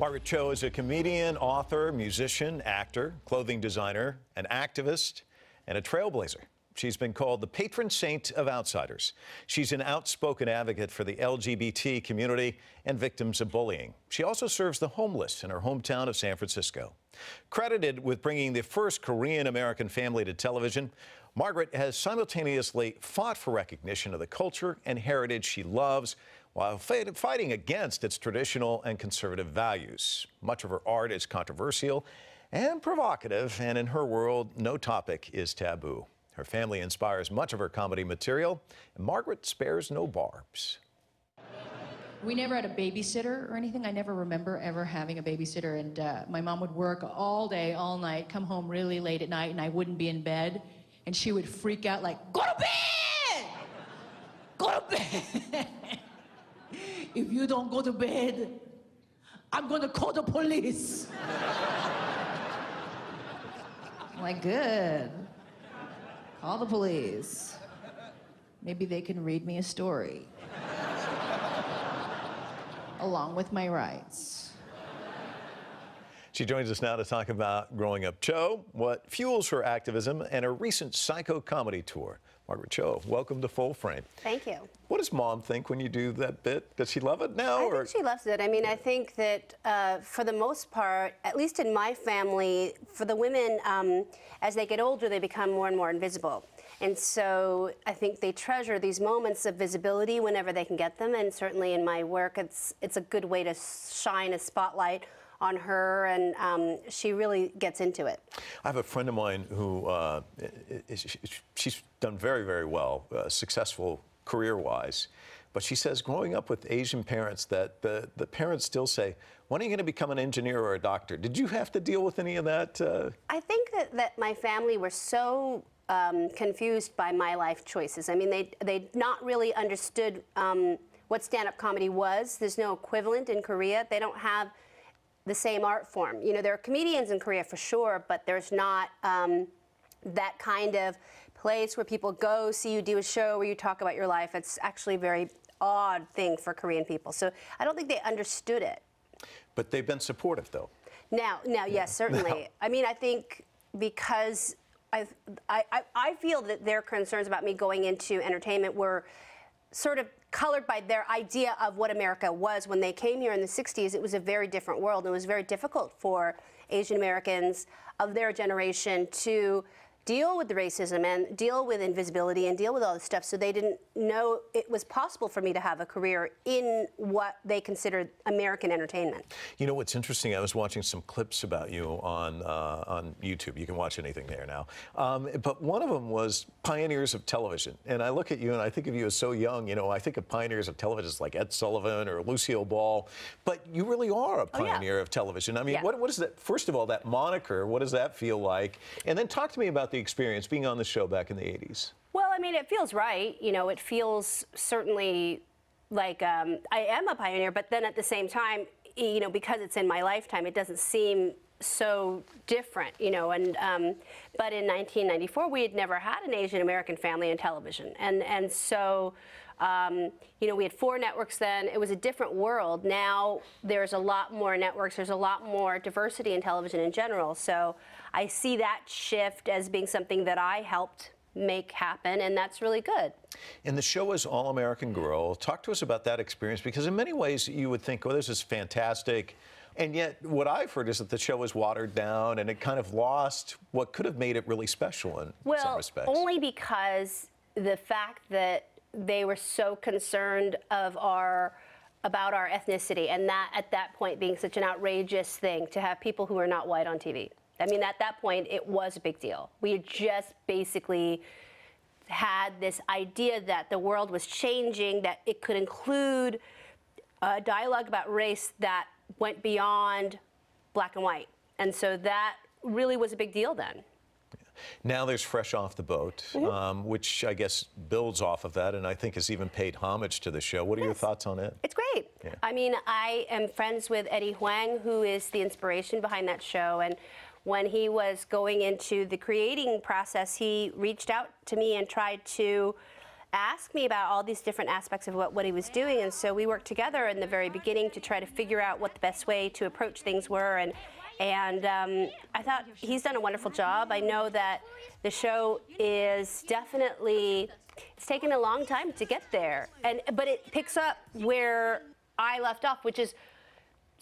Margaret Cho is a comedian, author, musician, actor, clothing designer, an activist, and a trailblazer. She's been called the patron saint of outsiders. She's an outspoken advocate for the LGBT community and victims of bullying. She also serves the homeless in her hometown of San Francisco. Credited with bringing the first Korean-American family to television, Margaret has simultaneously fought for recognition of the culture and heritage she loves while fighting against its traditional and conservative values. Much of her art is controversial and provocative, and in her world, no topic is taboo. Her family inspires much of her comedy material, and Margaret spares no barbs. We never had a babysitter or anything. I never remember ever having a babysitter, and my mom would work all day, all night, come home really late at night, and I wouldn't be in bed, and she would freak out like, "Go to bed! Go to bed! If you don't go to bed, I'm gonna call the police." I'm like, good. Call the police. Maybe they can read me a story. Along with my rights. She joins us now to talk about growing up Cho, what fuels her activism, and her recent psycho comedy tour. Margaret Cho, welcome to Full Frame. Thank you. What does Mom think when you do that bit? Does she love it now? I think she loves it. I mean, I think that for the most part, at least in my family, for the women, as they get older, they become more and more invisible. And so I think they treasure these moments of visibility whenever they can get them. And certainly in my work, it's a good way to shine a spotlight on her, and she really gets into it. I have a friend of mine who she's done very, very well, successful career-wise, but she says growing up with Asian parents that the parents still say, when are you going to become an engineer or a doctor? Did you have to deal with any of that? I think that my family were so confused by my life choices. I mean, they not really understood what stand-up comedy was. There's no equivalent in Korea. They don't have the same art form. You know, there are comedians in Korea for sure, but there's not that kind of place where people go see you do a show where you talk about your life. It's actually a very odd thing for Korean people. So I don't think they understood it. But they've been supportive, though. Now, yes, certainly. Now. I mean, I think because I feel that their concerns about me going into entertainment were sort of colored by their idea of what America was. When they came here in the 60s, it was a very different world. It was very difficult for Asian Americans of their generation to deal with the racism and deal with invisibility and deal with all this stuff. So they didn't know it was possible for me to have a career in what they considered American entertainment. You know what's interesting? I was watching some clips about you on YouTube. You can watch anything there now. But one of them was pioneers of television. And I look at you and I think of you as so young. You know, I think of pioneers of television as like Ed Sullivan or Lucille Ball. But you really are a pioneer of television. I mean, what is that? First of all, that moniker, what does that feel like? And then talk to me about the experience being on the show back in the 80s. Well, I mean, it feels right. You know, it feels certainly like I am a pioneer, but then at the same time, you know, because it's in my lifetime, it doesn't seem so different, you know. And but in 1994, we had never had an Asian American family in television, and so you know, we had 4 networks then. It was a different world. Now there's a lot more networks. There's a lot more diversity in television in general. So I see that shift as being something that I helped make happen, and that's really good. And the show is All American Girl. Talk to us about that experience, because in many ways you would think, oh, this is fantastic. And yet what I've heard is that the show was watered down and it kind of lost what could have made it really special in some respects. Well, only because the fact that they were so concerned about our ethnicity, and that at that point being such an outrageous thing to have people who are not white on TV. I mean, at that point, it was a big deal. We had just basically had this idea that the world was changing, that it could include a dialogue about race that went beyond black and white. And so that really was a big deal then. Now there's Fresh Off the Boat, which I guess builds off of that, and I think has even paid homage to the show. What are your thoughts on it? It's great. Yeah. I mean, I am friends with Eddie Huang, who is the inspiration behind that show, and when he was going into the creating process, he reached out to me and tried to ask me about all these different aspects of what he was doing, and so we worked together in the very beginning to try to figure out what the best way to approach things were, and I thought he's done a wonderful job. I know that the show is definitely, it's taken a long time to get there, but it picks up where I left off, which is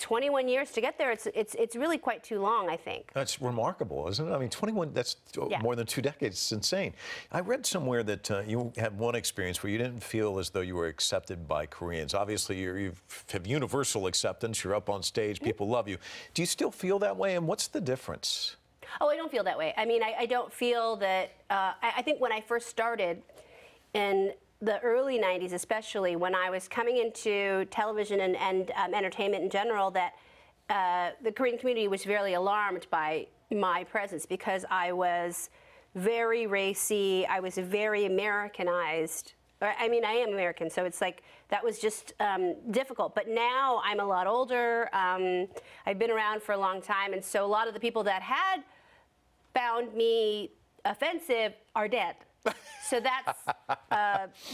21 years to get there. It's really quite too long, I think. That's remarkable, isn't it? I mean, 21, that's more than 2 decades. It's insane. I read somewhere that you had one experience where you didn't feel as though you were accepted by Koreans. Obviously, you have universal acceptance. You're up on stage. People love you. Do you still feel that way? And what's the difference? Oh, I don't feel that way. I mean, I don't feel that, I think when I first started in the early 90s, especially when I was coming into television and entertainment in general, that the Korean community was very alarmed by my presence because I was very racy, I was very Americanized. I mean, I am American, so it's like, that was just difficult. But now I'm a lot older, I've been around for a long time, and so a lot of the people that had found me offensive are dead. So that's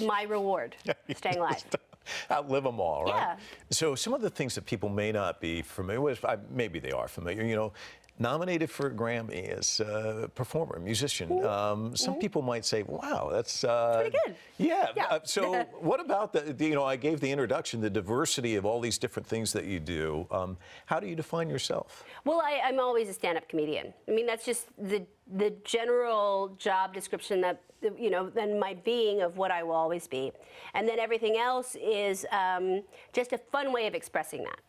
my reward, staying alive. Outlive them all, right? Yeah. So some of the things that people may not be familiar with, maybe they are familiar, you know, nominated for a Grammy as a performer, musician. Some people might say, wow, that's... pretty good. Yeah. So what about you know, I gave the introduction, the diversity of all these different things that you do. How do you define yourself? Well, I'm always a stand-up comedian. I mean, that's just the general job description that, you know, then my being of what I will always be. And then everything else is just a fun way of expressing that.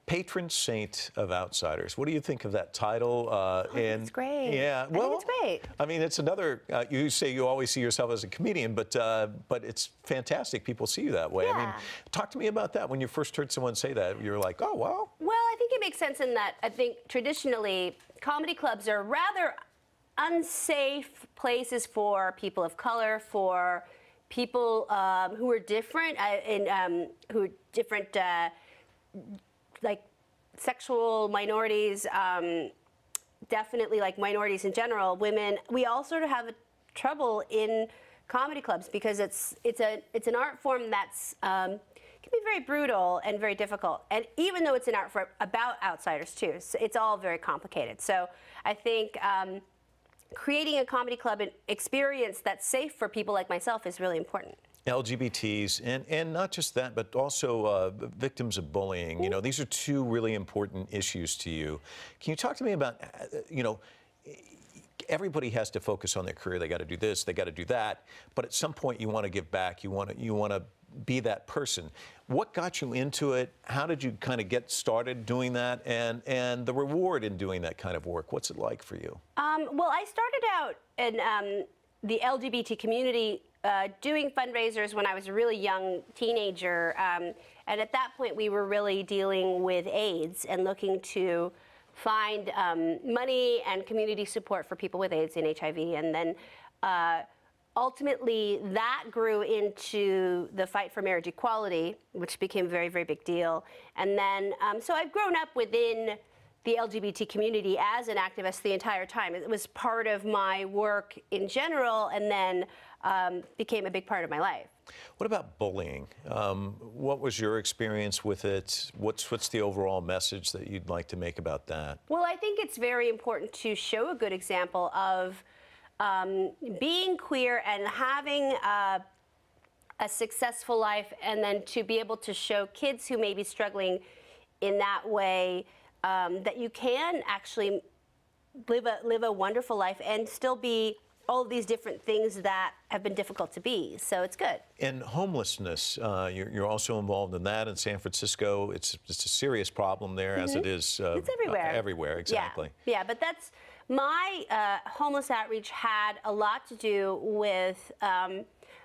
Patron Saint of Outsiders. What do you think of that title? It's great. Yeah, well, I think it's great. I mean, it's another. You say you always see yourself as a comedian, but it's fantastic. People see you that way. Yeah. I mean, talk to me about that. When you first heard someone say that, you're like, oh, wow. Well, I think it makes sense in that I think traditionally comedy clubs are rather unsafe places for people of color, for people who are different, who are different. Like sexual minorities, definitely like minorities in general, women. We all sort of have trouble in comedy clubs because it's an art form that's can be very brutal and very difficult. And even though it's an art form about outsiders too, so it's all very complicated. So I think creating a comedy club experience that's safe for people like myself is really important. LGBTs, and not just that, but also victims of bullying. You know, these are two really important issues to you. Can you talk to me about, you know, everybody has to focus on their career. They got to do this, they got to do that. But at some point, you want to give back. You want to be that person. What got you into it? How did you kind of get started doing that? And the reward in doing that kind of work. What's it like for you? Well, I started out in the LGBT community doing fundraisers when I was a really young teenager. And at that point, we were really dealing with AIDS and looking to find money and community support for people with AIDS and HIV. And then ultimately, that grew into the fight for marriage equality, which became a very, very big deal. And then, so I've grown up within the LGBT community as an activist the entire time. It was part of my work in general, and then became a big part of my life. What about bullying? What was your experience with it? What's the overall message that you'd like to make about that? Well, I think it's very important to show a good example of being queer and having a successful life, and then to be able to show kids who may be struggling in that way that you can actually live a wonderful life and still be all of these different things that have been difficult to be. So it's good. And homelessness, you're also involved in that in San Francisco. It's a serious problem there, as it is it's everywhere. Everywhere, exactly. Yeah, but that's my homeless outreach had a lot to do with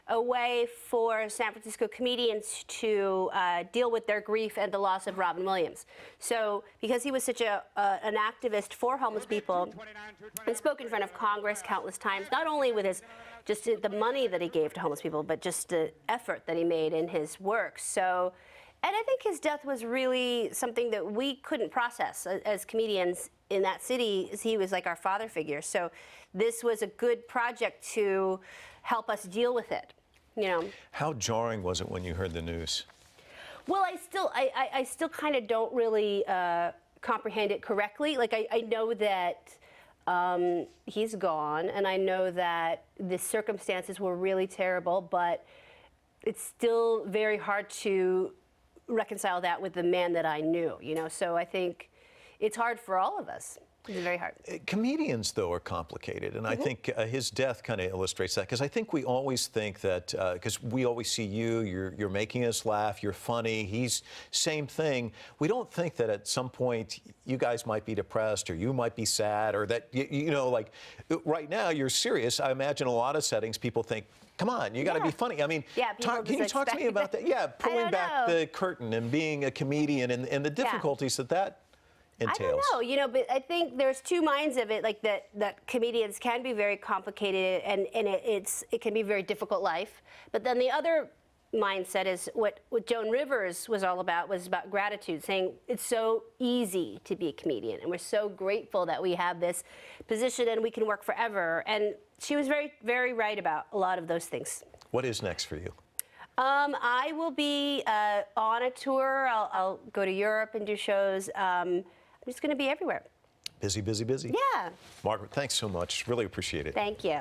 a way for San Francisco comedians to deal with their grief and the loss of Robin Williams. So, because he was such an activist for homeless people and spoke in front of Congress countless times, not only with his just the money that he gave to homeless people, but just the effort that he made in his work. So, and I think his death was really something that we couldn't process as comedians in that city. He was like our father figure. So this was a good project to help us deal with it. you know. How jarring was it when you heard the news? Well, I still kind of don't really comprehend it correctly. Like, I know that he's gone, and I know that the circumstances were really terrible, but it's still very hard to reconcile that with the man that I knew, you know. So I think it's hard for all of us. It's very hard. Comedians, though, are complicated, and I think his death kind of illustrates that, because I think we always think that, because we always see you're making us laugh, you're funny, he's same thing. We don't think that at some point you guys might be depressed or you might be sad, or that, you know, like right now you're serious. I imagine a lot of settings people think, come on, you got to be funny. I mean, can you talk to me about that? Yeah, pulling back the curtain and being a comedian and the difficulties that entails. I don't know, you know, but I think there's two minds of it, like that comedians can be very complicated and it can be a very difficult life. But then the other mindset is what Joan Rivers was all about, was about gratitude, saying it's so easy to be a comedian and we're so grateful that we have this position and we can work forever. And she was very, very right about a lot of those things. What is next for you? I will be on a tour. I'll go to Europe and do shows. I'm just going to be everywhere. Busy, busy, busy. Yeah. Margaret, thanks so much. Really appreciate it. Thank you.